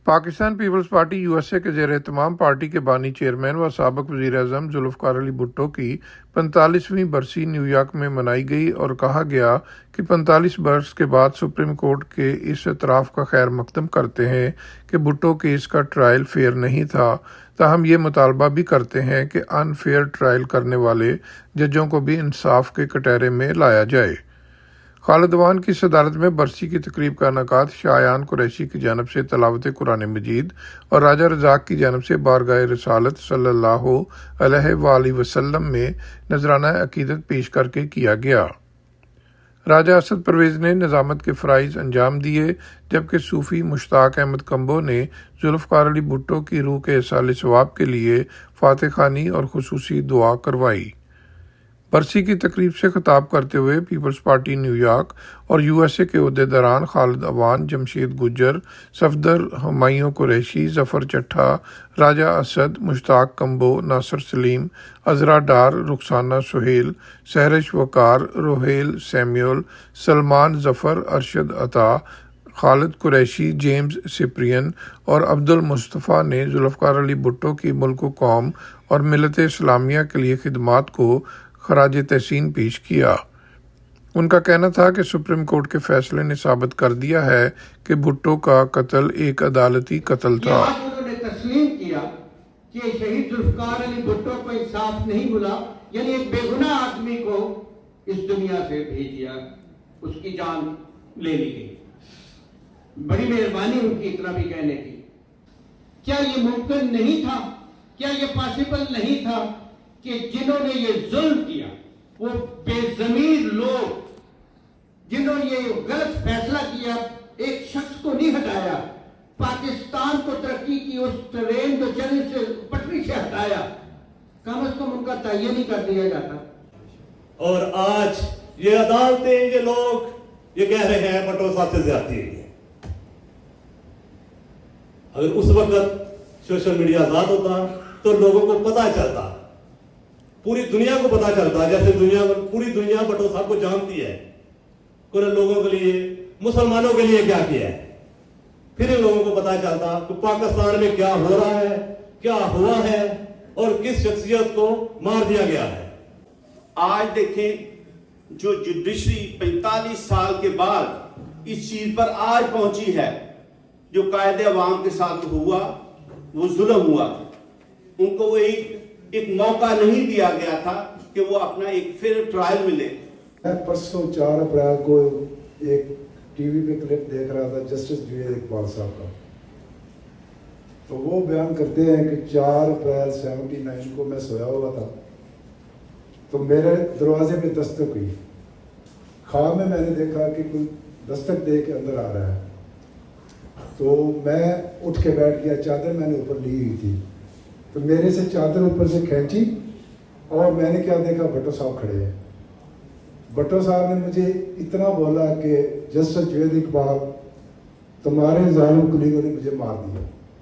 Pakistan peoples party USA के ज़ेर एहतमाम party के बानी चेयरमैन व साबिक़ वज़ीर-ए-आज़म ज़ुल्फ़िकार अली भुट्टो की 45वीं बरसी न्यूयॉर्क में मनाई गई और कहा गया कि 45 बरस के बाद सुप्रीम कोर्ट के इस एतराफ़ का खैर मक़दम करते हैं कि भुट्टो केस का ट्रायल फेयर नहीं था। ताहम ये मुतालबा भी करते हैं कि अनफेयर ट्रायल करने वाले जजों को भी इंसाफ के कटहरे में लाया जाए। खालिद अवान की सदारत में बरसी की तकरीब का इनेकाद शायान कुरैशी की जानब से तलावत कुरान मजीद और राजा रज़ाक की जानब से बारगाह रिसालत सल्लल्लाहु अलैहि वसल्लम में नजराना अकीदत पेश करके किया गया। राजा असद परवेज़ ने निज़ामत के फ़राइज़ अंजाम दिए, जबकि सूफ़ी मुश्ताक अहमद कम्बो ने ज़ुल्फ़िकार अली भुट्टो की रूह के इसाले सवाब के लिए फ़ातिह ख़ानी और खुसूसी दुआ करवाई। बरसी की तकरीब से खिताब करते हुए पीपल्स पार्टी न्यूयॉर्क और यूएसए के अहदेदारान खालिद अवान, जमशेद गुज्जर, सफदर हुमायूं कुरैशी, जफ़र चट्ठा, राजा असद, मुश्ताक कम्बो, नासिर सलीम, अज़रा डार, रुखसाना सुहेल, सहरिश वकार, रोहेल सैमुअल, सलमान जफ़र, अरशद अता, खालिद कुरैशी, जेम्स सिप्रियन और अब्दुल मुस्तफ़ा ने ज़ुल्फ़िकार अली भुट्टो की मुल्क कौम और मिलत इस्लामिया के लिए खिदमात को खराज तहसीन पेश किया। उनका कहना था कि सुप्रीम कोर्ट के फैसले ने साबित कर दिया है कि भुट्टो का कत्ल एक अदालती कत्ल था। उन्होंने तस्लीम किया कि शहीद ज़ुल्फ़िकार अली भुट्टो को इंसाफ नहीं मिला, यानी एक बेगुनाह आदमी को इस दुनिया से भेज दिया, उसकी जान ले ली गई। बड़ी मेहरबानी उनकी इतना भी कहने की। क्या ये मुमकिन नहीं था, क्या ये पॉसिबल नहीं था कि जिन्होंने ये जुल्म किया, वो बेज़मीर लोग जिन्होंने ये गलत फैसला किया, एक शख्स को नहीं हटाया, पाकिस्तान को तरक्की की उस ट्रेन को चलने से पटरी से हटाया, कम से कम उनका तयन ही कर दिया जाता। और आज ये अदालतें, ये लोग ये कह रहे हैं भुट्टो साहब से ज्यादती है। अगर उस वक्त सोशल मीडिया आजाद होता तो लोगों को पता चलता, पूरी दुनिया को पता चलता, जैसे पूरी दुनिया भुट्टो साहब को जानती है, कुछ लोगों के लिए, मुसलमानों के लिए क्या किया है। फिर इन लोगों को पता चलता कि पाकिस्तान में क्या हो रहा है, क्या हुआ है और किस शख्सियत को मार दिया गया है। आज देखें, जो जुडिशरी 45 साल के बाद इस चीज पर आज पहुंची है, जो कायदे अवाम के साथ हुआ वो जुल्म हुआ, उनको वो एक मौका नहीं दिया गया था कि वो अपना एक फिर ट्रायल मिले। मैं परसों 4 अप्रैल को एक टीवी पे क्लिप देख रहा था जस्टिस जुनैद इकबाल साहब का, तो वो बयान करते हैं कि 4 अप्रैल 79 को मैं सोया हुआ था, तो मेरे दरवाजे पे दस्तक हुई। ख्वाब में मैंने देखा कि कोई दस्तक दे के अंदर आ रहा है, तो मैं उठ के बैठ गया। चादर मैंने ऊपर ली हुई थी, तो मेरे से चादर ऊपर से खींची और मैंने क्या देखा, भुट्टो साहब खड़े हैं। भुट्टो साहब ने मुझे इतना बोला कि जस्टिस जुनैद इकबाल, तुम्हारे जालिम कुलीगों ने मुझे मार दिया।